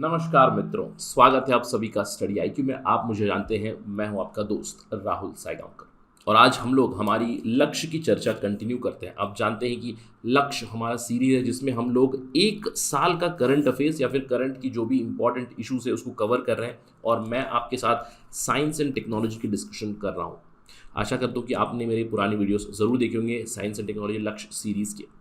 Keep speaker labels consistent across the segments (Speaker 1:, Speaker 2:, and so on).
Speaker 1: नमस्कार मित्रों, स्वागत है आप सभी का स्टडी आईक्यू में। आप मुझे जानते हैं, मैं हूं आपका दोस्त राहुल साइगांवकर। और आज हम लोग हमारी लक्ष्य की चर्चा कंटिन्यू करते हैं। आप जानते हैं कि लक्ष्य हमारा सीरीज है जिसमें हम लोग एक साल का करंट अफेयर्स या फिर करंट की जो भी इंपॉर्टेंट इश्यूज है उसको कवर कर रहे हैं। और मैं आपके साथ साइंस एंड टेक्नोलॉजी की डिस्कशन कर रहा हूँ। आशा करता हूँ कि आपने मेरे पुराने वीडियोस ज़रूर देखे होंगे साइंस एंड टेक्नोलॉजी लक्ष्य सीरीज़ के।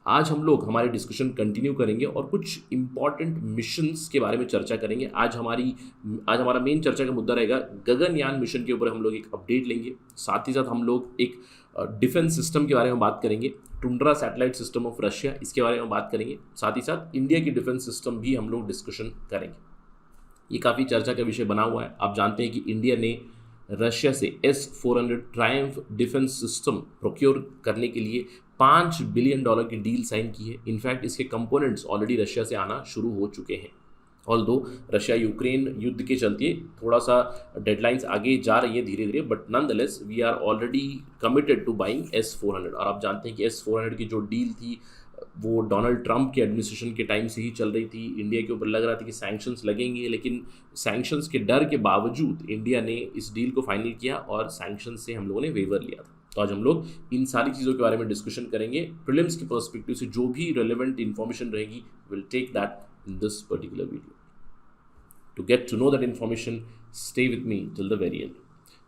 Speaker 1: आज हम लोग हमारी डिस्कशन कंटिन्यू करेंगे और कुछ इंपॉर्टेंट मिशंस के बारे में चर्चा करेंगे। आज हमारा मेन चर्चा का मुद्दा रहेगा गगनयान मिशन के ऊपर। हम लोग एक अपडेट लेंगे, साथ ही साथ हम लोग एक डिफेंस सिस्टम के बारे में बात करेंगे, tundra satellite system of Russia, इसके बारे में बात करेंगे। साथ ही साथ इंडिया की डिफेंस सिस्टम भी हम लोग डिस्कशन करेंगे। ये काफ़ी चर्चा का विषय बना हुआ है। आप जानते हैं कि इंडिया ने रशिया से S-400 Triumph defence system procure करने के लिए $5 बिलियन की डील साइन की है। इनफैक्ट इसके कंपोनेंट्स ऑलरेडी रशिया से आना शुरू हो चुके हैं। ऑल्दो रशिया यूक्रेन युद्ध के चलते थोड़ा सा डेडलाइंस आगे जा रही है धीरे धीरे, but nonetheless we are already committed to buying S-400। और आप जानते हैं कि S-400 की जो डील थी वो डोनाल्ड ट्रंप के एडमिनिस्ट्रेशन के टाइम से ही चल रही थी। इंडिया के ऊपर लग रहा था कि सैंक्शंस लगेंगे, लेकिन सैंक्शंस के डर के बावजूद इंडिया ने इस डील को फाइनल किया और सैंक्शंस से हम लोगों ने वेवर लिया था। तो आज हम लोग इन सारी चीज़ों के बारे में डिस्कशन करेंगे। प्रीलिम्स के पर्सपेक्टिव से जो भी रेलेवेंट इन्फॉर्मेशन रहेगी, will take that in this particular video. To get to know that information, stay with me till the very end.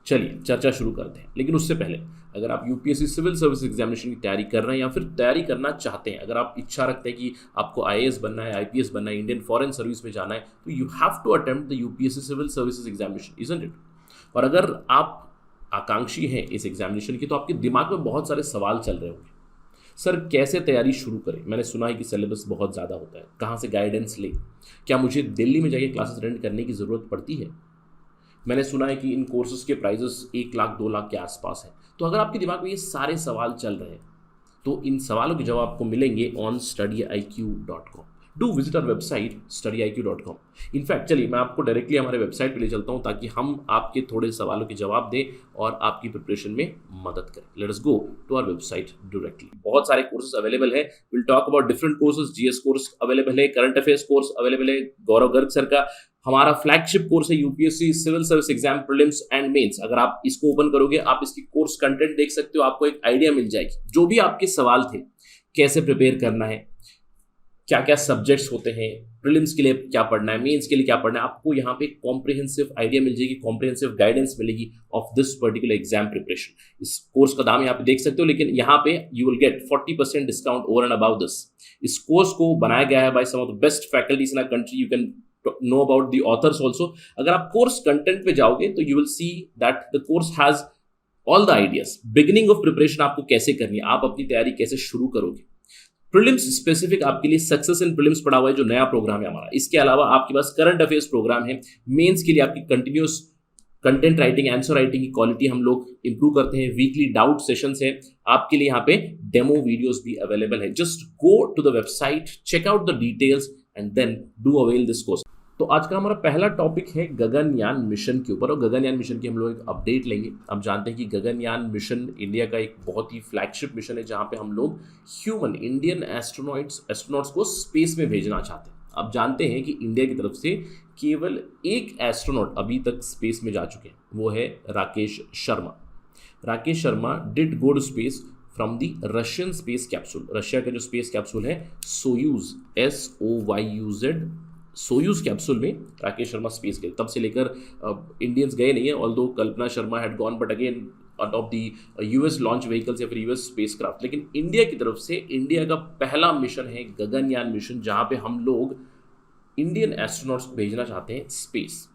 Speaker 1: चलिए चर्चा शुरू करते हैं। लेकिन उससे पहले अगर आप यूपीएससी सिविल सर्विस एग्जामिनेशन की तैयारी कर रहे हैं या फिर तैयारी करना चाहते हैं, अगर आप इच्छा रखते हैं कि आपको आईएएस बनना है, आईपीएस बनना है, इंडियन फॉरेन सर्विस में जाना है, तो you have to attempt the UPSC civil services examination, isn't it. और अगर आप आकांक्षी हैं इस एग्जामिनेशन की, तो आपके दिमाग में बहुत सारे सवाल चल रहे होंगे। सर कैसे तैयारी शुरू करें? मैंने सुना है कि सिलेबस बहुत ज़्यादा होता है, कहाँ से गाइडेंस लें? क्या मुझे दिल्ली में जाके क्लासेस अटेंड करने की ज़रूरत पड़ती है? मैंने सुना है कि इन कोर्सेज के प्राइजेस 1 लाख 2 लाख के आसपास हैं। तो अगर आपके दिमाग में ये सारे सवाल चल रहे हैं, तो इन सवालों के जवाब आपको मिलेंगे on studiiq.com। Do visit our website studiiq.com। In fact चलिए मैं आपको डायरेक्टली हमारे वेबसाइट पे ले चलता हूँ ताकि हम आपके थोड़े सवालों के जवाब दें और आपकी प्रिपरेशन में मदद करें। Let us go to our website directly. बहुत सारे कोर्सेज अवेलेबल है। Will talk about different courses. GS course available है, करंट अफेयर्स कोर्स अवेलेबल है। गौरव गर्ग सर का हमारा फ्लैगशिप कोर्स है UPSC civil service exam prelims and mains. अगर आप इसको ओपन करोगे, आप इसकी कोर्स कंटेंट देख सकते हो, आपको एक आइडिया मिल जाएगी। जो भी आपके सवाल थे, कैसे प्रिपेयर करना है, क्या क्या सब्जेक्ट्स होते हैं, प्रीलिम्स के लिए क्या पढ़ना है, मेंस के लिए क्या पढ़ना है, आपको यहाँ पे कॉम्प्रिहेंसिव आइडिया मिल जाएगी, कॉम्प्रिहेंसिव गाइडेंस मिलेगी of this particular exam preparation. इस कोर्स का दाम यहाँ पे देख सकते हो, लेकिन यहाँ पे you will get 40% discount over and about this. इस कोर्स को बनाया गया है by some of the best faculties in our country. You can know about the authors also। अगर आप कोर्स कंटेंट पे जाओगे तो you will see that the course has all the ideas। Beginning of preparation आपको कैसे करनी है, आप अपनी तैयारी कैसे शुरू करोगे, प्रीलिम्स स्पेसिफिक आपके लिए सक्सेस इन प्रीलिम्स पढ़ा हुआ है जो नया प्रोग्राम है हमारा। इसके अलावा आपके पास करंट अफेयर्स प्रोग्राम है। मेंस के लिए आपकी continuous content writing, answer writing की क्वालिटी हम लोग इंप्रूव करते हैं। वीकली डाउट सेशंस है आपके लिए, यहाँ पे डेमो वीडियोस भी अवेलेबल है। Just go to the website, check out the details and then do avail this course. तो आज का हमारा पहला टॉपिक है गगनयान मिशन के ऊपर, और गगनयान मिशन की हम लोग एक अपडेट लेंगे। आप जानते हैं कि गगनयान मिशन इंडिया का एक बहुत ही फ्लैगशिप मिशन है जहां पे हम लोग ह्यूमन इंडियन एस्ट्रोनॉट्स को स्पेस में भेजना चाहते हैं। आप जानते हैं कि इंडिया की तरफ से केवल एक एस्ट्रोनॉट अभी तक स्पेस में जा चुके हैं, वो है Rakesh Sharma. Rakesh Sharma did go to space from the Russian space capsule. Russia का जो स्पेस कैप्सूल है सोयूज, SOYUZ, सोयूज कैप्सूल में राकेश शर्मा स्पेस गए। तब से लेकर इंडियंस गए नहीं है, although Kalpana Sharma had gone, but again out of the US launch vehicles या फिर यूएस स्पेसक्राफ्ट। लेकिन इंडिया की तरफ से इंडिया का पहला मिशन है गगनयान मिशन, जहां पे हम लोग इंडियन एस्ट्रोनॉट्स को भेजना चाहते हैं स्पेस।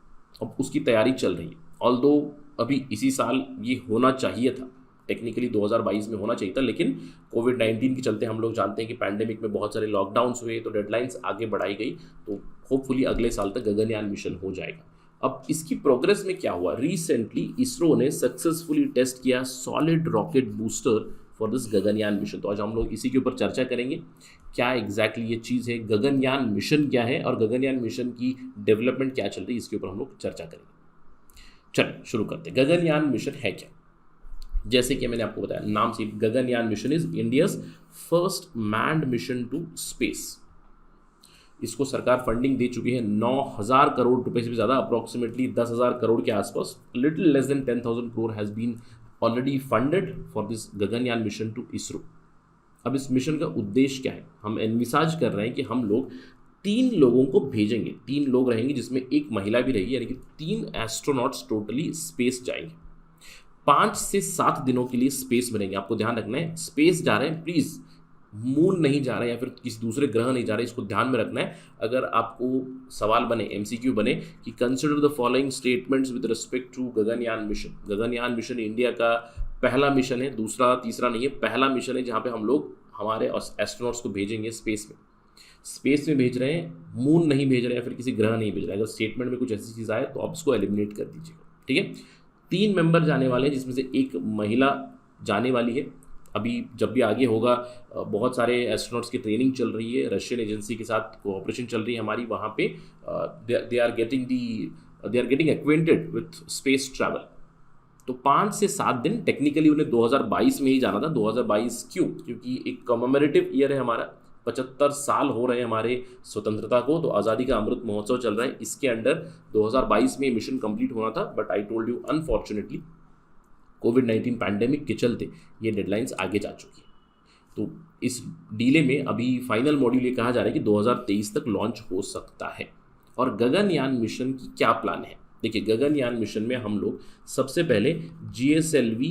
Speaker 1: अब उसकी तैयारी चल रही है। ऑल्दो अभी इसी साल ये होना चाहिए था, टेक्निकली 2022 में होना चाहिए था, लेकिन कोविड-19 के चलते हम लोग जानते हैं कि पैंडेमिक में बहुत सारे लॉकडाउन्स हुए, तो डेडलाइंस आगे बढ़ाई गई। तो होपफुली अगले साल तक गगनयान मिशन हो जाएगा। अब इसकी प्रोग्रेस में क्या हुआ, रिसेंटली इसरो ने सक्सेसफुली टेस्ट किया solid rocket booster for this Gaganyaan mission. तो आज हम लोग इसी के ऊपर चर्चा करेंगे, क्या एग्जैक्टली ये चीज़ है, गगनयान मिशन क्या है और गगनयान मिशन की डेवलपमेंट क्या चल रही है, इसके ऊपर हम लोग चर्चा करेंगे। चलिए शुरू करते हैं। गगनयान मिशन है क्या? जैसे कि मैंने आपको बताया, नाम से Gaganyaan mission is India's first manned mission to space. इसको सरकार फंडिंग दे चुकी है 9,000 करोड़ रुपए से भी ज़्यादा, अप्रॉक्सीमेटली 10,000 करोड़ के आसपास, little less than 10,000 crore has been already funded for this Gaganyaan mission to ISRO. अब इस मिशन का उद्देश्य क्या है? हम एनविसाज कर रहे हैं कि हम लोग 3 लोगों को भेजेंगे, 3 लोग रहेंगे जिसमें एक महिला भी रहेगी, यानी कि 3 एस्ट्रोनॉट्स टोटली स्पेस जाएंगे। 5 से 7 दिनों के लिए स्पेस में रहेंगे। आपको ध्यान रखना है, स्पेस जा रहे हैं, प्लीज़ मून नहीं जा रहे हैं या फिर किसी दूसरे ग्रह नहीं जा रहे, इसको ध्यान में रखना है। अगर आपको सवाल बने, एमसीक्यू बने कि consider the following statements with respect to Gaganyaan mission. Gaganyaan mission India का पहला मिशन है, दूसरा तीसरा नहीं है, पहला मिशन है जहाँ पे हम लोग हमारे एस्ट्रोनॉट्स को भेजेंगे स्पेस में। स्पेस में भेज रहे हैं, मून नहीं भेज रहे हैं या फिर किसी ग्रह नहीं भेज रहे हैं। अगर स्टेटमेंट में कुछ ऐसी चीज़ आए तो आप उसको एलिमिनेट कर दीजिएगा, ठीक है। 3 मेंबर जाने वाले हैं जिसमें से एक महिला जाने वाली है। अभी जब भी आगे होगा, बहुत सारे एस्ट्रोनॉट्स की ट्रेनिंग चल रही है, रशियन एजेंसी के साथ कोऑपरेशन चल रही है हमारी, वहाँ पे they are getting acquainted with space travel. तो 5 से 7 दिन, टेक्निकली उन्हें 2022 में ही जाना था। 2022 क्यों? क्योंकि एक कमेमोरेटिव ईयर है हमारा, 75 साल हो रहे हैं हमारे स्वतंत्रता को, तो आज़ादी का अमृत महोत्सव चल रहा है। इसके अंडर 2022 में मिशन कंप्लीट होना था, but I told you unfortunately covid pandemic के चलते ये डेडलाइंस आगे जा चुकी है। तो इस डीले में अभी फाइनल मॉड्यूल ये कहा जा रहा है कि 2023 तक लॉन्च हो सकता है। और गगनयान मिशन की क्या प्लान है? देखिए, गगनयान मिशन में हम लोग सबसे पहले GSLV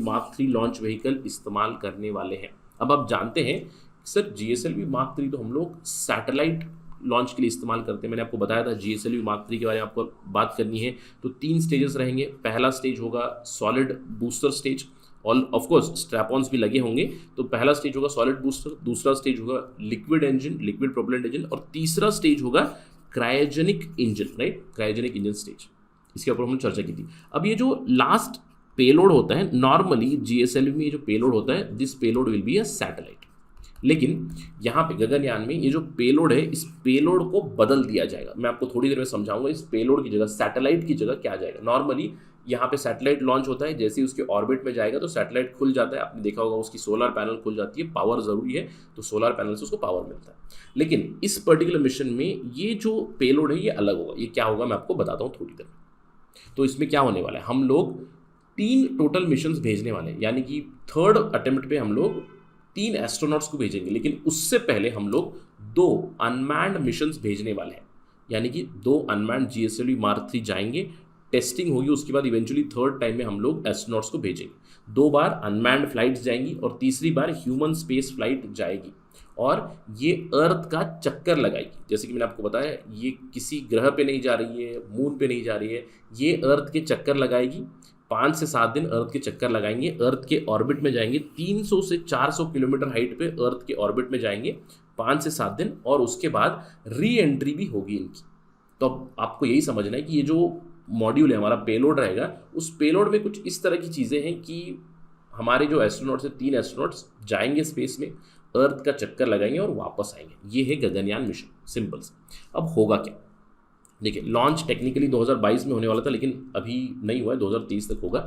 Speaker 1: Mark 3 लॉन्च व्हीकल इस्तेमाल करने वाले हैं। अब आप जानते हैं सर, GSLV Mark 3 तो हम लोग सैटेलाइट लॉन्च के लिए इस्तेमाल करते हैं। मैंने आपको बताया था GSLV Mark 3 के बारे में आपको बात करनी है तो 3 स्टेजेस रहेंगे। पहला स्टेज होगा सॉलिड बूस्टर स्टेज, और ऑफ कोर्स स्ट्रैप-ऑन्स भी लगे होंगे। तो पहला स्टेज होगा सॉलिड बूस्टर, दूसरा स्टेज होगा लिक्विड प्रोपेलेंट इंजन, और तीसरा स्टेज होगा cryogenic engine, right, cryogenic engine stage. इसके ऊपर हमने चर्चा की थी। अब ये जो लास्ट पेलोड होता है, नॉर्मली GSLV में ये जो पेलोड होता है, this payload will be a satellite. लेकिन यहाँ पे गगनयान में ये जो पेलोड है, इस पेलोड को बदल दिया जाएगा। मैं आपको थोड़ी देर में समझाऊंगा इस पेलोड की जगह, सैटेलाइट की जगह क्या जाएगा। नॉर्मली यहाँ पे सैटेलाइट लॉन्च होता है, जैसे ही उसके ऑर्बिट में जाएगा तो सैटेलाइट खुल जाता है। आपने देखा होगा उसकी सोलर पैनल खुल जाती है, पावर ज़रूरी है तो सोलर पैनल से उसको पावर मिलता है। लेकिन इस पर्टिकुलर मिशन में ये जो पेलोड है ये अलग होगा। ये क्या होगा मैं आपको बताता हूँ थोड़ी देर में। तो इसमें क्या होने वाला है, हम लोग 3 टोटल मिशंस भेजने वाले हैं, यानी कि 3rd अटेम्प्ट पे हम लोग 3 एस्ट्रोनॉट्स को भेजेंगे। लेकिन उससे पहले हम लोग 2 अनमैन्ड मिशंस भेजने वाले हैं, यानी कि 2 अनमैन्ड GSLV Mark 3 जाएंगे, टेस्टिंग होगी, उसके बाद इवेंचुअली 3rd टाइम में हम लोग एस्ट्रोनॉट्स को भेजेंगे। 2 बार अनमैन्ड फ्लाइट्स जाएंगी और तीसरी बार ह्यूमन स्पेस फ्लाइट जाएगी, और ये अर्थ का चक्कर लगाएगी। जैसे कि मैंने आपको बताया, ये किसी ग्रह पे नहीं जा रही है, मून पे नहीं जा रही है, ये अर्थ के चक्कर लगाएगी। 5 से 7 दिन अर्थ के चक्कर लगाएंगे, अर्थ के ऑर्बिट में जाएंगे, 300 से 400 किलोमीटर हाइट पे अर्थ के ऑर्बिट में जाएंगे 5 से 7 दिन, और उसके बाद री एंट्री भी होगी इनकी। तो अब आपको यही समझना है कि ये जो मॉड्यूल है हमारा, पेलोड रहेगा, उस पेलोड में कुछ इस तरह की चीज़ें हैं कि हमारे जो एस्ट्रोनॉट्स हैं, 3 एस्ट्रोनॉट्स जाएंगे स्पेस में, अर्थ का चक्कर लगाएंगे और वापस आएंगे। ये है गगनयान मिशन, सिंपल से। अब होगा क्या? देखिए, लॉन्च टेक्निकली 2022 में होने वाला था, लेकिन अभी नहीं हुआ है, 2023 तक होगा,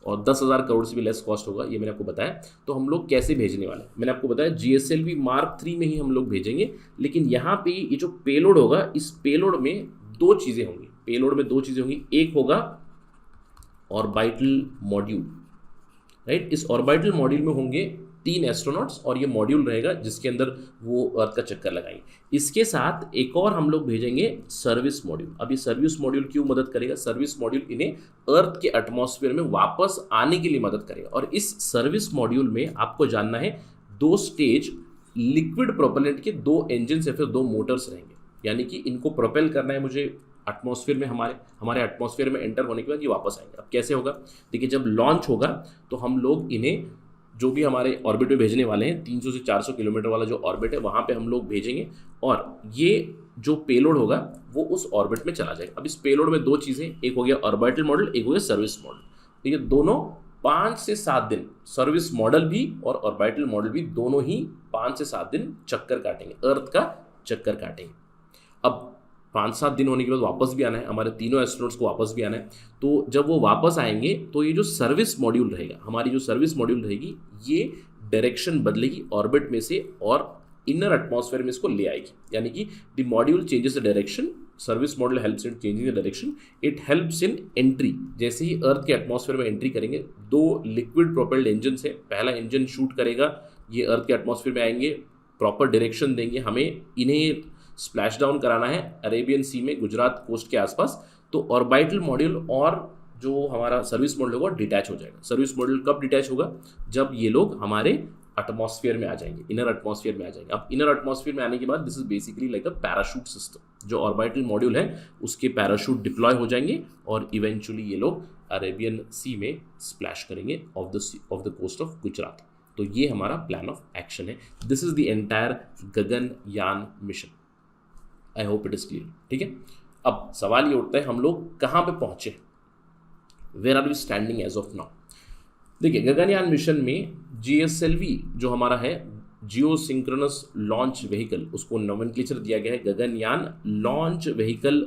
Speaker 1: और 10,000 करोड़ से भी लेस कॉस्ट होगा, ये मैंने आपको बताया। तो हम लोग कैसे भेजने वाले हैं, मैंने आपको बताया GSLV Mark 3 में ही हम लोग भेजेंगे। लेकिन यहाँ पे ये जो पेलोड होगा, इस पेलोड में 2 चीज़ें होंगी। पेलोड में 2 चीज़ें होंगी। एक होगा ऑर्बिटल मॉड्यूल, राइट। इस ऑर्बिटल मॉड्यूल में होंगे 3 एस्ट्रोनॉट्स, और ये मॉड्यूल रहेगा जिसके अंदर वो अर्थ का चक्कर लगाएंगे। इसके साथ एक और हम लोग भेजेंगे सर्विस मॉड्यूल। अब ये सर्विस मॉड्यूल क्यों मदद करेगा? सर्विस मॉड्यूल इन्हें अर्थ के एटमॉस्फेयर में वापस आने के लिए मदद करेगा। और इस सर्विस मॉड्यूल में आपको जानना है 2 स्टेज लिक्विड प्रोपेलेंट के 2 इंजन या फिर 2 मोटर्स रहेंगे, यानी कि इनको प्रोपेल करना है मुझे एटमॉस्फेयर में, हमारे एटमॉस्फेयर में एंटर होने के बाद ये वापस आएंगे। अब कैसे होगा? देखिए, जब लॉन्च होगा तो हम लोग इन्हें जो भी हमारे ऑर्बिट में भेजने वाले हैं, 300 से 400 किलोमीटर वाला जो ऑर्बिट है वहाँ पे हम लोग भेजेंगे, और ये जो पेलोड होगा वो उस ऑर्बिट में चला जाएगा। अब इस पेलोड में 2 चीज़ें, एक हो गया ऑर्बिटल मॉडल, एक हो गया सर्विस मॉडल। तो ये दोनों 5 से 7 दिन, सर्विस मॉडल भी और ऑर्बिटल मॉडल भी, दोनों ही 5 से 7 दिन चक्कर काटेंगे, अर्थ का चक्कर काटेंगे। अब 5-7 दिन होने के बाद वापस भी आना है, हमारे तीनों एस्ट्रोनॉट्स को वापस भी आना है। तो जब वो वापस आएंगे तो ये जो सर्विस मॉड्यूल रहेगा, हमारी जो सर्विस मॉड्यूल रहेगी, ये डायरेक्शन बदलेगी ऑर्बिट में से और इनर एटमॉस्फेयर में इसको ले आएगी, यानी कि the module changes the direction, service model helps in changing the direction, it helps in entry. जैसे ही अर्थ के एटमॉस्फेयर में एंट्री करेंगे, 2 लिक्विड प्रोपेल्ड इंजन है, पहला इंजन शूट करेगा, ये अर्थ के एटमॉस्फेयर में आएंगे, प्रॉपर डायरेक्शन देंगे, हमें इन्हें स्प्लैश डाउन कराना है अरेबियन सी में, गुजरात कोस्ट के आसपास। तो ऑर्बिटल मॉड्यूल और जो हमारा सर्विस मॉडल होगा डिटैच हो जाएगा। सर्विस मॉडल कब डिटैच होगा? जब ये लोग हमारे एटमॉस्फेयर में आ जाएंगे, इनर एटमॉस्फेयर में आ जाएंगे। अब इनर एटमॉस्फेयर में आने के बाद this is basically like a parachute system. जो ऑर्बिटल मॉड्यूल है उसके पैराशूट डिप्लॉय हो जाएंगे और इवेंचुअली ये लोग अरेबियन सी में स्प्लैश करेंगे off the coast of Gujarat. तो ये हमारा प्लान ऑफ एक्शन है। This is the entire Gaganyaan mission. I hope it is clear. ठीक है, अब सवाल ये उठता है हम लोग कहाँ पे पहुंचे, where are we standing as of now. देखिए, गगनयान मिशन में GSLV जो हमारा है, जियो सिंक्रोनस लॉन्च व्हीकल, उसको नोमेनक्लेचर दिया गया है Gaganyaan launch vehicle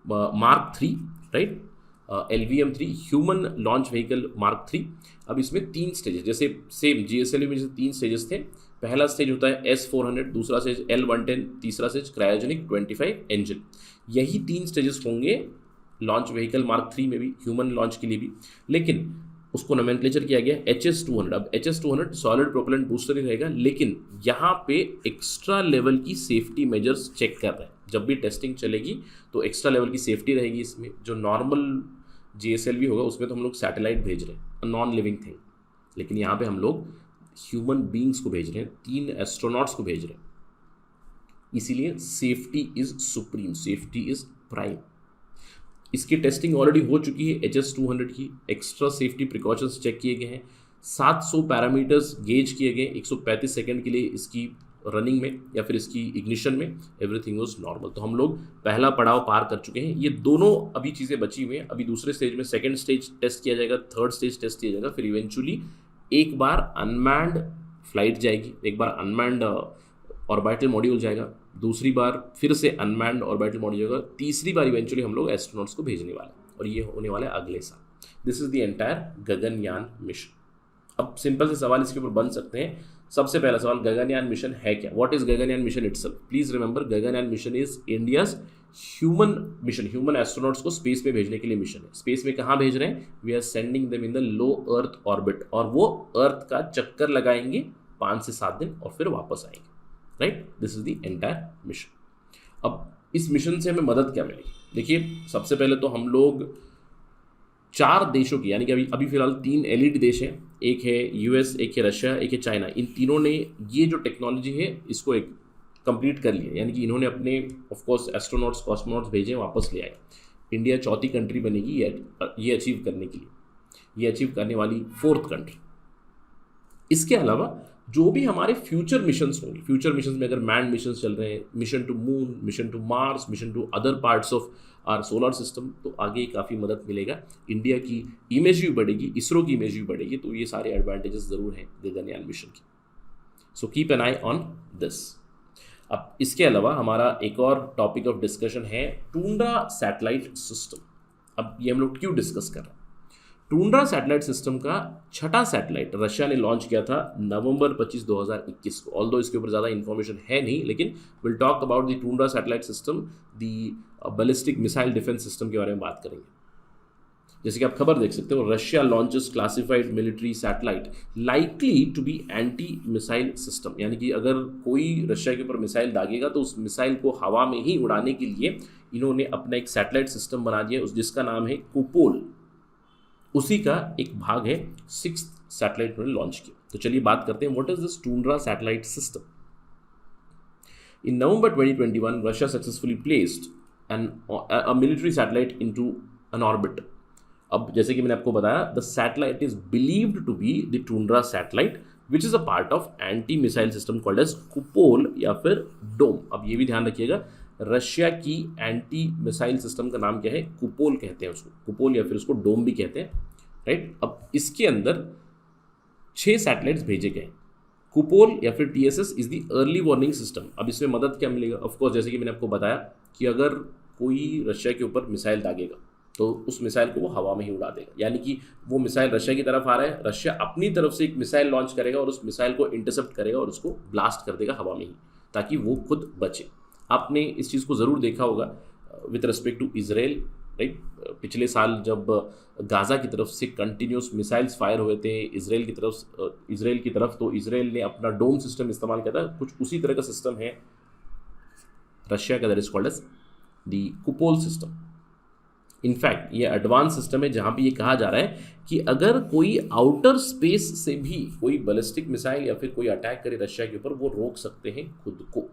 Speaker 1: mark 3, right, LVM-3 human launch vehicle mark 3। अब इसमें 3 स्टेजेस, जैसे सेम GSLV में जैसे 3 स्टेजेस थे। पहला स्टेज होता है S-400, दूसरा स्टेज L-110, तीसरा स्टेज क्रायोजेनिक 25 इंजन। यही 3 स्टेजेस होंगे लॉन्च व्हीकल मार्क 3 में भी, ह्यूमन लॉन्च के लिए भी। लेकिन उसको नोमेनक्लेचर किया गया HS-200। अब HS-200 सॉलिड प्रोपेलेंट बूस्टर ही रहेगा, लेकिन यहाँ पे एक्स्ट्रा लेवल की सेफ्टी मेजर्स चेक कर रहे हैं। जब भी टेस्टिंग चलेगी तो एक्स्ट्रा लेवल की सेफ्टी रहेगी इसमें। जो नॉर्मल GSLV होगा उसमें तो हम लोग सैटेलाइट भेज रहे हैं, नॉन लिविंग थिंग, लेकिन यहाँ पे हम लोग ह्यूमन बींग्स को भेज रहे हैं, 3 एस्ट्रोनॉट्स को भेज रहे हैं। इसीलिए safety is supreme, safety is prime. इसकी टेस्टिंग ऑलरेडी हो चुकी है HS-200 की, एक्स्ट्रा सेफ्टी प्रिकॉशंस चेक किए गए हैं, 700 पैरामीटर्स गेज किए गए 135 सेकंड के लिए इसकी रनिंग में या फिर इसकी इग्निशन में, एवरीथिंग वाज नॉर्मल। तो हम लोग पहला पड़ाव पार कर चुके हैं। ये दोनों अभी चीज़ें बची हुई हैं। अभी दूसरे स्टेज में सेकंड स्टेज टेस्ट किया जाएगा, थर्ड स्टेज टेस्ट किया जाएगा, फिर इवेंचुअली एक बार अनमैन्ड फ्लाइट जाएगी, एक बार अनमैन्ड ऑर्बिटल मॉड्यूल जाएगा, दूसरी बार फिर से अनमैन्ड ऑर्बिटल मॉड्यूल जाएगा, तीसरी बार इवेंचुअली हम लोग एस्ट्रोनॉट्स को भेजने वाले हैं, और ये होने वाला है अगले साल। This is the entire Gaganyaan mission. अब सिंपल से सवाल इसके ऊपर बन सकते हैं। सबसे पहला सवाल, गगनयान मिशन है क्या? What is Gaganyaan mission itself? Please remember, Gaganyaan mission is India's human mission. Human astronauts को स्पेस में भेजने के लिए मिशन है। स्पेस में कहाँ भेज रहे हैं? We are sending them in the low earth orbit, और वो अर्थ का चक्कर लगाएंगे 5 से 7 दिन और फिर वापस आएंगे, right. This is the entire mission. अब इस मिशन से हमें मदद क्या मिलेगी? देखिए, सबसे पहले तो हम लोग 4 देशों की, यानी कि अभी फिलहाल 3 एलिट देश हैं, एक है US, एक है रशिया, एक है चाइना। इन तीनों ने ये जो टेक्नोलॉजी है इसको एक कंप्लीट कर लिया, यानी कि इन्होंने अपने ऑफकोर्स एस्ट्रोनॉट्स, कॉस्मोनॉट्स भेजे, वापस ले आए। इंडिया चौथी कंट्री बनेगी ये अचीव करने के लिए, ये अचीव करने वाली 4th कंट्री। इसके अलावा जो भी हमारे फ्यूचर मिशंस होंगे, फ्यूचर मिशंस में अगर मैन मिशंस चल रहे हैं, mission to moon, mission to Mars, mission to other parts of our solar system, तो आगे काफ़ी मदद मिलेगा। इंडिया की इमेज भी बढ़ेगी, इसरो की इमेज भी बढ़ेगी, तो ये सारे एडवांटेजेस ज़रूर हैं गगनयान मिशन की। So keep an I on this. अब इसके अलावा हमारा एक और टॉपिक ऑफ डिस्कशन है टूंड्रा सैटेलाइट सिस्टम। अब ये हम लोग क्यों डिस्कस कर रहे हैं? टूंड्रा सैटेलाइट सिस्टम का 6ठा सैटेलाइट रशिया ने लॉन्च किया था नवंबर 25, 2021 को। ऑल्दो इसके ऊपर ज़्यादा इन्फॉर्मेशन है नहीं, लेकिन will talk about the tundra satellite system, the ballistic missile defence system के बारे में बात करेंगे। जैसे कि आप खबर देख सकते हो, Russia launches classified military satellite likely to be anti missile system, यानी कि अगर कोई रशिया के ऊपर मिसाइल दागेगा तो उस मिसाइल को हवा में ही उड़ाने के लिए इन्होंने अपना एक सैटेलाइट सिस्टम बना दिया, जिसका नाम है कुपोल। उसी का एक भाग है 6th सैटेलाइट उन्होंने लॉन्च किया। तो चलिए बात करते हैं, what is this tundra satellite system. In November 2021 Russia successfully placed a military satellite into an orbit. अब जैसे कि मैंने आपको बताया, the satellite is believed to be the tundra satellite which is a part of anti missile system called as Kupol या फिर डोम। अब ये भी ध्यान रखिएगा, रशिया की एंटी मिसाइल सिस्टम का नाम क्या है? कुपोल कहते हैं उसको, कुपोल या फिर उसको डोम भी कहते हैं, राइट। अब इसके अंदर 6 सैटेलाइट्स भेजे गए। कुपोल या फिर TSS is the early warning system. अब इसमें मदद क्या मिलेगा? ऑफकोर्स जैसे कि मैंने आपको बताया कि अगर कोई रशिया के ऊपर मिसाइल दागेगा तो उस मिसाइल को वो हवा में ही उड़ा देगा। यानी कि वो मिसाइल रशिया की तरफ आ रहा है, रशिया अपनी तरफ से एक मिसाइल लॉन्च करेगा और उस मिसाइल को इंटरसेप्ट करेगा और उसको ब्लास्ट कर देगा हवा में ही, ताकि वो खुद बचे। आपने इस चीज़ को ज़रूर देखा होगा with respect to Israel, right. पिछले साल जब गाज़ा की तरफ से कंटिन्यूस मिसाइल्स फायर हुए थे इजराइल की तरफ, तो इजराइल ने अपना डोम सिस्टम इस्तेमाल किया था। कुछ उसी तरह का सिस्टम है रशिया का, that is called as the Kupol system. In fact ये एडवांस सिस्टम है जहाँ पे ये कहा जा रहा है कि अगर कोई आउटर स्पेस से भी कोई बैलिस्टिक मिसाइल या फिर कोई अटैक करे रशिया के ऊपर, वो रोक सकते हैं खुद को।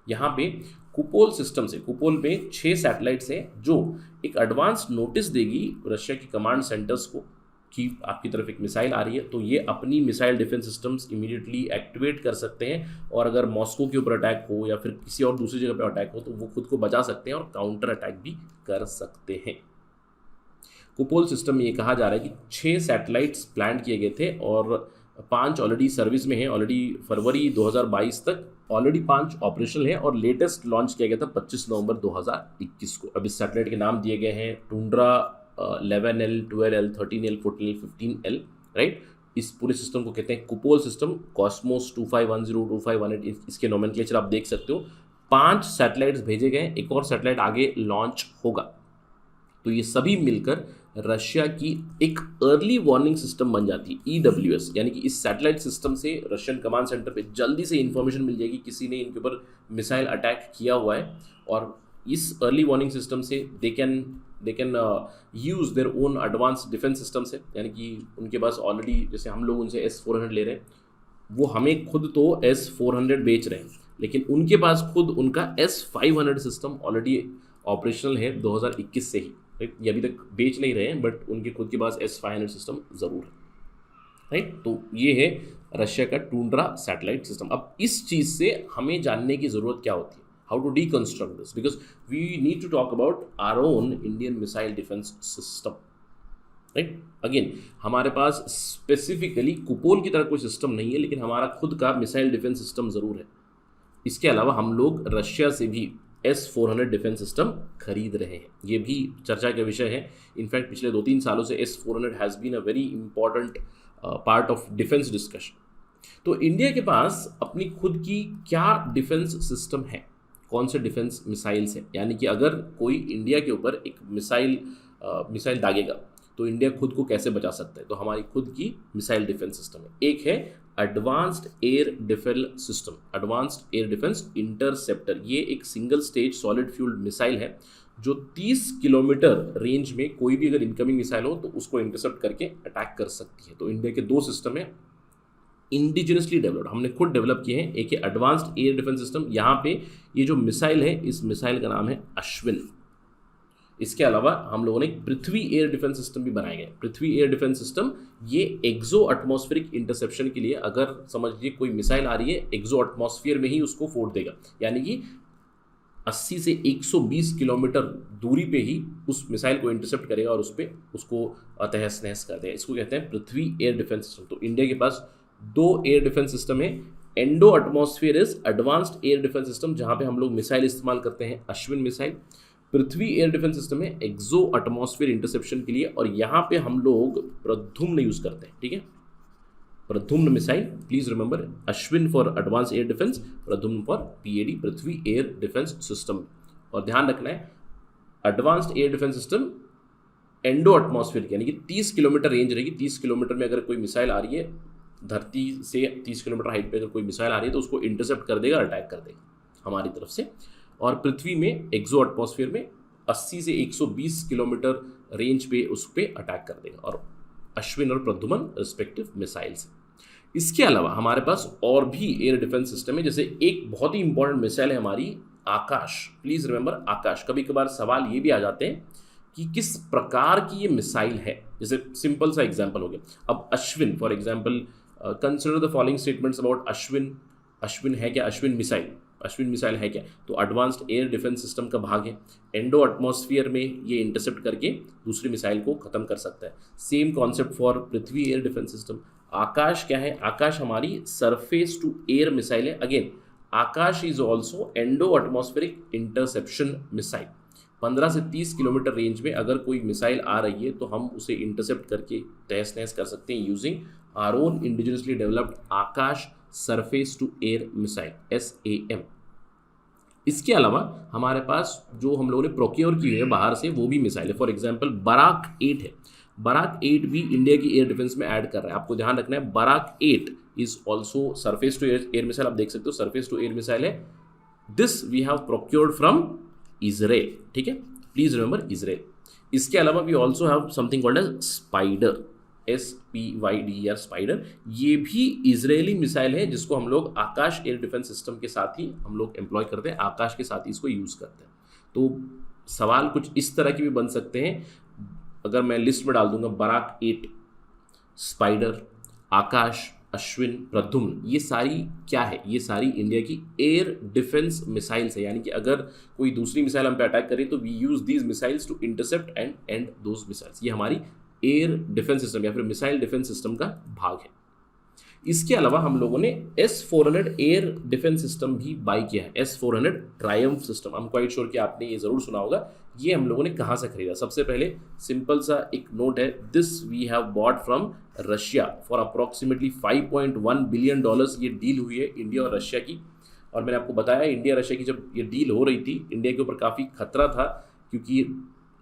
Speaker 1: यहाँ पे कुपोल सिस्टम से, कुपोल में 6 सैटेलाइट्स हैं जो एक एडवांस नोटिस देगी रशिया की कमांड सेंटर्स को कि आपकी तरफ एक मिसाइल आ रही है, तो ये अपनी missile defence systems immediately activate कर सकते हैं और अगर मॉस्को के ऊपर अटैक हो या फिर किसी और दूसरी जगह पर अटैक हो तो वो खुद को बचा सकते हैं और काउंटर अटैक भी कर सकते हैं। कुपोल सिस्टम में ये कहा जा रहा है कि 6 सैटेलाइट्स प्लान किए गए थे और 5 ऑलरेडी सर्विस में हैं। ऑलरेडी फरवरी 2022 तक ऑलरेडी 5 ऑपरेशनल है और लेटेस्ट लॉन्च किया गया था 25 नवंबर 2021 को। अब इस सैटेलाइट के नाम दिए गए हैं tundra 11L, 12L, 13L, 14L, 15L, right. इस पूरे सिस्टम को कहते हैं कुपोल सिस्टम। कॉस्मोस 2510, 2518 इसके नोमेनक्लेचर आप देख सकते हो। 5 सैटेलाइट्स भेजे गए, एक और सैटेलाइट आगे लॉन्च होगा। तो ये सभी मिलकर रशिया की एक अर्ली वार्निंग सिस्टम बन जाती है, EWS। यानी कि इस सैटेलाइट सिस्टम से रशियन कमांड सेंटर पे जल्दी से इंफॉर्मेशन मिल जाएगी किसी ने इनके ऊपर मिसाइल अटैक किया हुआ है, और इस अर्ली वार्निंग सिस्टम से they can use their own advance defence system से। यानी कि उनके पास ऑलरेडी, जैसे हम लोग उनसे S-400 ले रहे हैं, वो हमें खुद तो S-400 बेच रहे हैं, लेकिन उनके पास खुद उनका S-500 सिस्टम ऑलरेडी ऑपरेशनल है 2021 से ही, राइट। ये अभी तक बेच नहीं रहे हैं बट उनके खुद के पास S-500 सिस्टम ज़रूर है, राइट। तो ये है रशिया का टुंड्रा सैटेलाइट सिस्टम। अब इस चीज़ से हमें जानने की ज़रूरत क्या होती है, how to deconstruct this, because we need to talk about our own Indian missile defence system, right. Again हमारे पास स्पेसिफिकली कुपोल की तरह कोई सिस्टम नहीं है, लेकिन हमारा खुद का मिसाइल डिफेंस सिस्टम ज़रूर है। इसके अलावा हम लोग रशिया से भी S-400 डिफेंस सिस्टम खरीद रहे हैं, ये भी चर्चा का विषय है। इनफैक्ट पिछले 2-3 सालों से S-400 has been a very important part of defence discussion. तो इंडिया के पास अपनी खुद की क्या डिफेंस सिस्टम है, कौन से डिफेंस मिसाइल्स हैं, यानी कि अगर कोई इंडिया के ऊपर एक मिसाइल दागेगा तो इंडिया खुद को कैसे बचा सकता है, तो हमारी खुद की मिसाइल डिफेंस सिस्टम है। एक है advanced air defence system, advanced air defence interceptor. ये एक single stage solid fuelled missile है जो 30 किलोमीटर रेंज में कोई भी अगर इनकमिंग मिसाइल हो तो उसको इंटरसेप्ट करके अटैक कर सकती है। तो इंडिया के 2 सिस्टम है इंडिजिनसली डेवलप्ड, हमने खुद डेवलप किए हैं। एक है एडवांस्ड एयर डिफेंस सिस्टम, यहाँ पे ये जो मिसाइल है इस मिसाइल का नाम है अश्विन। इसके अलावा हम लोगों ने पृथ्वी एयर डिफेंस सिस्टम भी बनाए गए। पृथ्वी एयर डिफेंस सिस्टम ये एक्सो एटमॉस्फेरिक इंटरसेप्शन के लिए, अगर समझ लीजिए कोई मिसाइल आ रही है एक्सो एटमॉस्फेयर में ही उसको फोड़ देगा, यानी कि 80 से 120 किलोमीटर दूरी पे ही उस मिसाइल को इंटरसेप्ट करेगा और उस पर उसको तहस नहस कर देगा। इसको कहते हैं पृथ्वी एयर डिफेंस सिस्टम। तो इंडिया के पास 2 एयर डिफेंस सिस्टम है। Endo atmosphere is advanced air defence system, जहाँ पे हम लोग मिसाइल इस्तेमाल करते हैं अश्विन मिसाइल। पृथ्वी एयर डिफेंस सिस्टम है एक्सो एटमॉस्फेयर इंटरसेप्शन के लिए, और यहाँ पे हम लोग प्रद्युम्न यूज करते हैं, ठीक है। Pradyumna missile, please remember, Ashwin for advance air defence, Pradyumna for PAD, Prithvi air defence system. और ध्यान रखना है advanced air defence system endo atmosphere यानी कि 30 किलोमीटर रेंज रहेगी। 30 किलोमीटर में अगर कोई मिसाइल आ रही है, धरती से 30 किलोमीटर हाइट पे अगर कोई मिसाइल आ रही है तो उसको इंटरसेप्ट कर देगा, अटैक कर देगा हमारी तरफ से। और पृथ्वी में एक्सो एटमॉस्फेयर में 80 से 120 किलोमीटर रेंज पे उस पर अटैक कर देगा, और अश्विन और प्रद्युम्न रिस्पेक्टिव मिसाइल्स। इसके अलावा हमारे पास और भी एयर डिफेंस सिस्टम है, जैसे एक बहुत ही इंपॉर्टेंट मिसाइल है हमारी आकाश। प्लीज रिमेंबर आकाश। कभी कभार सवाल ये भी आ जाते हैं कि किस प्रकार की ये मिसाइल है, जैसे सिंपल सा एग्जांपल हो गया। अब Ashwin for example, consider the following statements about Ashwin. Ashwin है क्या? अश्विन मिसाइल है क्या? तो एडवांस्ड एयर डिफेंस सिस्टम का भाग है। एंडो एटमॉस्फेयर में ये इंटरसेप्ट करके दूसरी मिसाइल को खत्म कर सकता है। Same concept for Prithvi air defence system. Akash क्या है? आकाश हमारी सरफेस टू एयर मिसाइल है। Again Akash is also endo atmospheric interception missile. 15 से 30 किलोमीटर रेंज में अगर कोई मिसाइल आ रही है तो हम उसे इंटरसेप्ट करके तहस नहस कर सकते हैं using our own indigenously developed Akash surface to air missile SAM। इसके अलावा हमारे पास जो हम लोगों ने प्रोक्योर की है बाहर से वो भी मिसाइल है। फॉर एग्जांपल बराक 8 है, बराक 8 भी इंडिया की एयर डिफेंस में ऐड कर रहा है। आपको ध्यान रखना है Barak 8 is also surface to air missile. आप देख सकते हो सरफेस टू एयर मिसाइल है। This we have procured from Israel, ठीक है, प्लीज रिमेंबर इजराइल। इसके अलावा we also have something called as Spyder, SPYDER Spyder. ये भी इजरायली मिसाइल है जिसको हम लोग आकाश एयर डिफेंस सिस्टम के साथ ही हम लोग एम्प्लॉय करते हैं, आकाश के साथ ही इसको यूज़ करते हैं। तो सवाल कुछ इस तरह के भी बन सकते हैं। अगर मैं लिस्ट में डाल दूंगा बराक 8, स्पाइडर, आकाश, अश्विन, प्रद्युम्न, ये सारी क्या है? ये सारी इंडिया की एयर डिफेंस मिसाइल्स है। यानी कि अगर कोई दूसरी मिसाइल हम पे अटैक करें तो we use these missiles to intercept and and those missiles. ये हमारी एयर डिफेंस सिस्टम या फिर मिसाइल डिफेंस सिस्टम का भाग है। इसके अलावा हम लोगों ने S-400 एयर डिफेंस सिस्टम भी बाई किया है, S-400 Triumph system. I am quite sure कि आपने ये जरूर सुना होगा। ये हम लोगों ने कहाँ से खरीदा? सबसे पहले सिंपल सा एक नोट है, this we have bought from Russia for approximately $5.1 billion. ये डील हुई है इंडिया और रशिया की। और मैंने आपको बताया इंडिया रशिया की जब ये डील हो रही थी, इंडिया के ऊपर काफ़ी खतरा था क्योंकि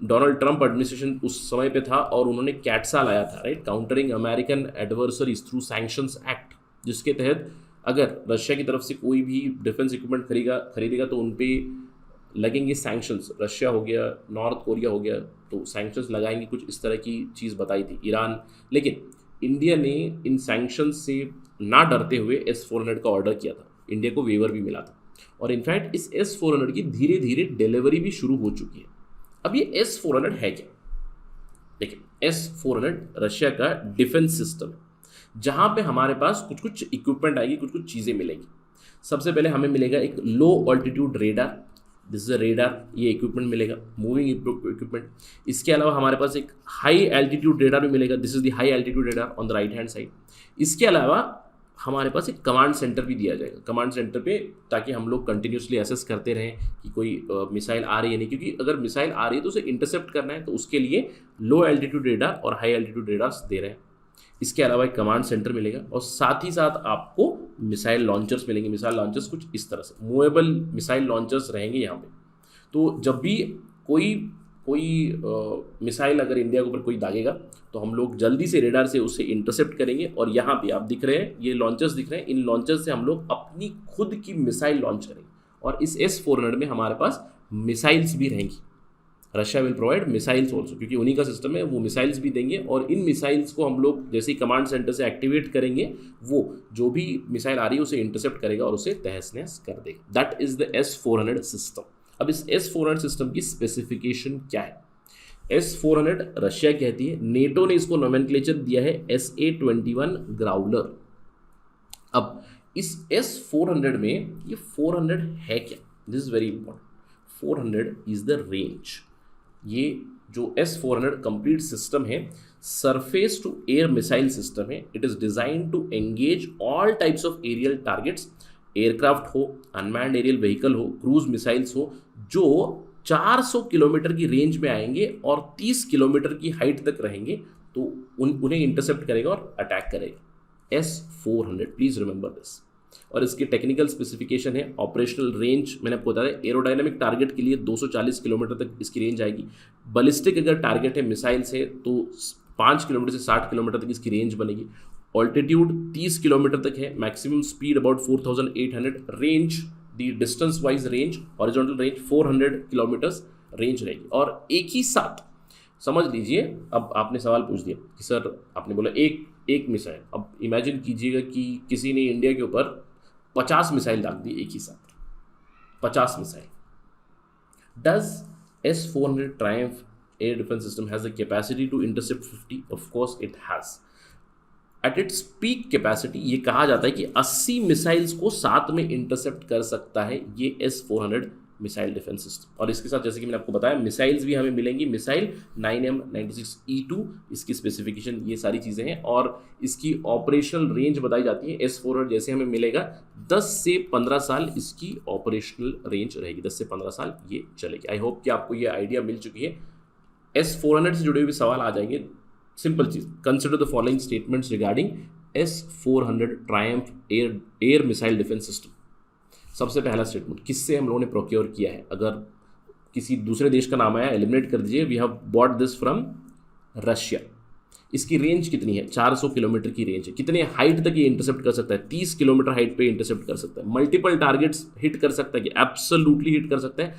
Speaker 1: डोनाल्ड ट्रंप एडमिनिस्ट्रेशन उस समय पे था और उन्होंने कैट्सा लाया था, right, countering American adversaries through sanctions act, जिसके तहत अगर रशिया की तरफ से कोई भी डिफेंस इक्विपमेंट खरीदेगा तो उन पे लगेंगे सैंक्शंस। रशिया हो गया, नॉर्थ कोरिया हो गया, तो सैंक्शंस लगाएंगे, कुछ इस तरह की चीज़ बताई थी ईरान। लेकिन इंडिया ने इन सैंक्शंस से ना डरते हुए S-400 का ऑर्डर किया था। इंडिया को वेवर भी मिला था और इनफैक्ट इस S-400 की धीरे धीरे डिलीवरी भी शुरू हो चुकी है। अब ये S-400 है क्या? देखिए, S-400 रशिया का डिफेंस सिस्टम है जहां पे हमारे पास कुछ कुछ इक्विपमेंट आएगी, कुछ कुछ चीज़ें मिलेंगी। सबसे पहले हमें मिलेगा एक low altitude radar, this is a radar, ये इक्विपमेंट मिलेगा, मूविंग इक्विपमेंट। इसके अलावा हमारे पास एक हाई एल्टीट्यूड रेडार भी मिलेगा, this is the high altitude radar on the right hand side. इसके अलावा हमारे पास एक कमांड सेंटर भी दिया जाएगा, कमांड सेंटर पे, ताकि हम लोग कंटिन्यूसली एसेस करते रहें कि कोई मिसाइल आ रही है नहीं, क्योंकि अगर मिसाइल आ रही है तो उसे इंटरसेप्ट करना है, तो उसके लिए लो एल्टीट्यूड रेडार और हाई एल्टीट्यूड रेडार्स दे रहे हैं। इसके अलावा एक कमांड सेंटर मिलेगा और साथ ही साथ आपको मिसाइल लॉन्चर्स मिलेंगे। मिसाइल लॉन्चर्स कुछ इस तरह से मूवेबल मिसाइल लॉन्चर्स रहेंगे यहाँ पे। तो जब भी कोई मिसाइल अगर इंडिया के ऊपर कोई दागेगा तो हम लोग जल्दी से रेडार से उसे इंटरसेप्ट करेंगे। और यहाँ पे आप दिख रहे हैं, ये लॉन्चर्स दिख रहे हैं, इन लॉन्चर्स से हम लोग अपनी खुद की मिसाइल लॉन्च करेंगे। और इस S-400 में हमारे पास मिसाइल्स भी रहेंगी। Russia will provide missiles also, क्योंकि उन्हीं का सिस्टम है, वो मिसाइल्स भी देंगे। और इन मिसाइल्स को हम लोग जैसे ही कमांड सेंटर से एक्टिवेट करेंगे, वो जो भी मिसाइल आ रही है उसे इंटरसेप्ट करेगा और उसे तहस नहस कर देगा। That is the S-400 system. अब इस S-400 सिस्टम की स्पेसिफिकेशन क्या है? S-400 रशिया कहती है, नेटो ने इसको नोमेनक्लेचर दिया है SA-21 ग्राउलर। अब इस S-400 में ये 400 है क्या? This is very important. 400 is the range. ये जो S-400 कंप्लीट सिस्टम है, surface to air missile system है। It is design to engage all types of aerial targets, aircraft हो, अनमैन्ड एरियल व्हीकल हो, क्रूज मिसाइल्स हो, जो 400 kilometre की range में आएंगे और 30 किलोमीटर की हाइट तक रहेंगे, तो उन्हें इंटरसेप्ट करेगा और अटैक करेगा। S-400, please remember this. और इसकी टेक्निकल स्पेसिफिकेशन है, ऑपरेशनल रेंज मैंने आपको बताया, एरोडायनामिक टारगेट के लिए 240 किलोमीटर तक इसकी रेंज आएगी। बलिस्टिक अगर टारगेट है मिसाइल से तो 5 किलोमीटर से 60 किलोमीटर तक इसकी रेंज बनेगी। ऑल्टीट्यूड 30 किलोमीटर तक है, maximum speed about 4800, range the distance wise range, horizontal range 400 kilometres range रहेगी। और एक ही साथ समझ लीजिए, अब आपने सवाल पूछ दिया कि सर आपने बोला एक मिसाइल, अब इमेजिन कीजिएगा कि किसी ने इंडिया के ऊपर 50 मिसाइल दाग दी एक ही साथ, 50 missile. Does S-400 Triumf air defence system has the capacity to intercept 50? Of course it has. At its peak capacity ये कहा जाता है कि 80 मिसाइल्स को साथ में इंटरसेप्ट कर सकता है ये S-400 मिसाइल डिफेंस सिस्टम। और इसके साथ जैसे कि मैंने आपको बताया मिसाइल्स भी हमें मिलेंगी, मिसाइल 9M96E2 इसकी स्पेसिफिकेशन, ये सारी चीज़ें हैं। और इसकी ऑपरेशनल रेंज बताई जाती है S-400 जैसे हमें मिलेगा 10 से 15 साल इसकी ऑपरेशनल रेंज रहेगी, 10 से 15 साल ये चलेगी। आई होप कि आपको ये आइडिया मिल चुकी है। S-400 से जुड़े हुए सवाल आ जाएंगे। Simple cheese, consider the following statements regarding S-400 Triumf air missile defence system. सबसे पहला स्टेटमेंट, किससे हम लोगों ने प्रोक्योर किया है? अगर किसी दूसरे देश का नाम आया एलिमिनेट कर दीजिए। We have bought this from Russia. इसकी रेंज कितनी है? 400 किलोमीटर की रेंज है। कितने हाइट तक ये इंटरसेप्ट कर सकता है? 30 किलोमीटर हाइट पे इंटरसेप्ट कर सकता है। मल्टीपल टारगेट्स हिट कर सकता है कि एब्सोल्युटली हिट कर सकता है।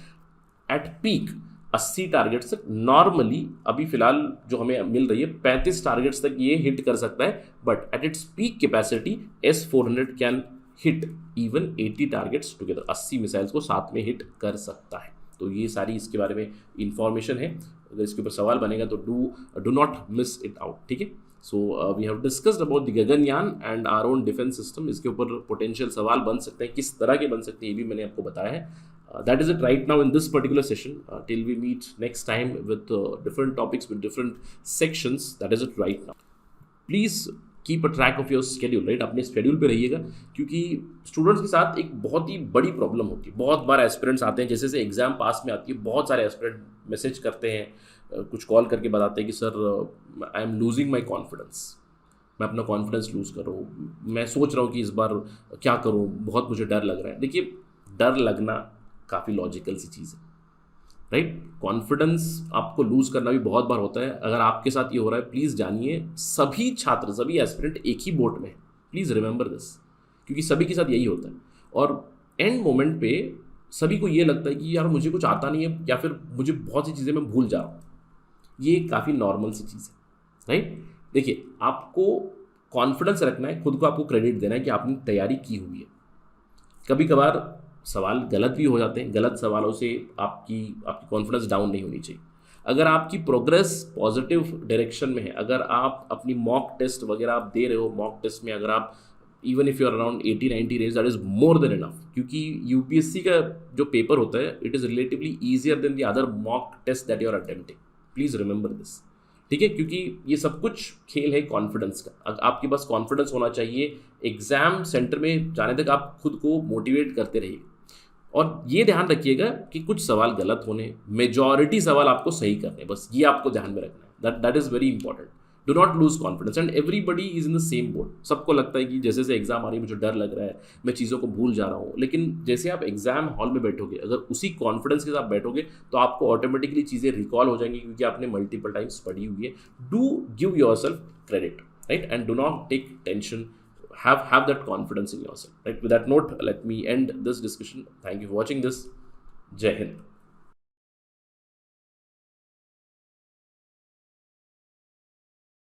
Speaker 1: एट पीक 80 टारगेट्स तक, नॉर्मली अभी फिलहाल जो हमें मिल रही है 35 टारगेट्स तक ये हिट कर सकता है। But at its peak capacity S-400 can hit even 80 targets together. 80 missiles को साथ में हिट कर सकता है। तो ये सारी इसके बारे में इंफॉर्मेशन है। अगर इसके ऊपर सवाल बनेगा तो do not miss it out, ठीक है। So we have discussed about the Gaganyaan and our own defence system. इसके ऊपर पोटेंशियल सवाल बन सकते हैं, किस तरह के बन सकते हैं ये भी मैंने आपको बताया है। That is it right now in this particular session. Till we meet next time with different topics with different sections. That is it right now. Please keep a track of your schedule, right. अपने schedule पे रहिएगा, क्योंकि students के साथ एक बहुत ही बड़ी problem होती है। बहुत बार एस्पिरेंट्स आते हैं, जैसे एग्जाम पास में आती है, बहुत सारे एस्पिरेंट मैसेज करते हैं, कुछ कॉल करके बताते हैं कि sir I am losing my confidence, मैं अपना कॉन्फिडेंस लूज़ कर रहा हूँ, मैं सोच रहा हूँ कि इस बार क्या करूँ, बहुत मुझे डर लग रहा है। देखिए, डर लगना काफ़ी लॉजिकल सी चीज़ है, राइट। कॉन्फिडेंस आपको लूज़ करना भी बहुत बार होता है। अगर आपके साथ ये हो रहा है, प्लीज़ जानिए सभी छात्र, सभी एस्पिरेंट एक ही बोट में है। प्लीज़ रिमेंबर दिस, क्योंकि सभी के साथ यही होता है। और एंड मोमेंट पे सभी को ये लगता है कि यार मुझे कुछ आता नहीं है, या फिर मुझे बहुत सी चीज़ें मैं भूल जा रहा हूँ। ये काफ़ी नॉर्मल सी चीज़ है, राइट। देखिए, आपको कॉन्फिडेंस रखना है, खुद को आपको क्रेडिट देना है कि आपने तैयारी की हुई है। कभी कभार सवाल गलत भी हो जाते हैं, गलत सवालों से आपकी कॉन्फिडेंस डाउन नहीं होनी चाहिए। अगर आपकी प्रोग्रेस पॉजिटिव डायरेक्शन में है, अगर आप अपनी मॉक टेस्ट वगैरह आप दे रहे हो, मॉक टेस्ट में अगर आप even if you are around 80-90 range, that is more than enough. क्योंकि यूपीएससी का जो पेपर होता है, it is relatively easier than the other mock test that you are attempting. Please remember this, ठीक है। क्योंकि ये सब कुछ खेल है कॉन्फिडेंस का। आपके पास कॉन्फिडेंस होना चाहिए। एग्जाम सेंटर में जाने तक आप खुद को मोटिवेट करते रहिए, और ये ध्यान रखिएगा कि कुछ सवाल गलत होने, मेजॉरिटी सवाल आपको सही करने, बस ये आपको ध्यान में रखना है। That is very important. Do not lose confidence, and everybody is in the same boat. सबको लगता है कि जैसे जैसे एग्जाम आ रही है मुझे डर लग रहा है, मैं चीज़ों को भूल जा रहा हूँ। लेकिन जैसे आप एग्जाम हॉल में बैठोगे, अगर उसी कॉन्फिडेंस के साथ बैठोगे तो आपको ऑटोमेटिकली चीज़ें रिकॉल हो जाएंगी, क्योंकि आपने मल्टीपल टाइम्स पढ़ी हुई है। Do give yourself credit, right, and do not take tension. Have that confidence in yourself, right? With that note, let me end this discussion. Thank you for watching this. Jai Hind.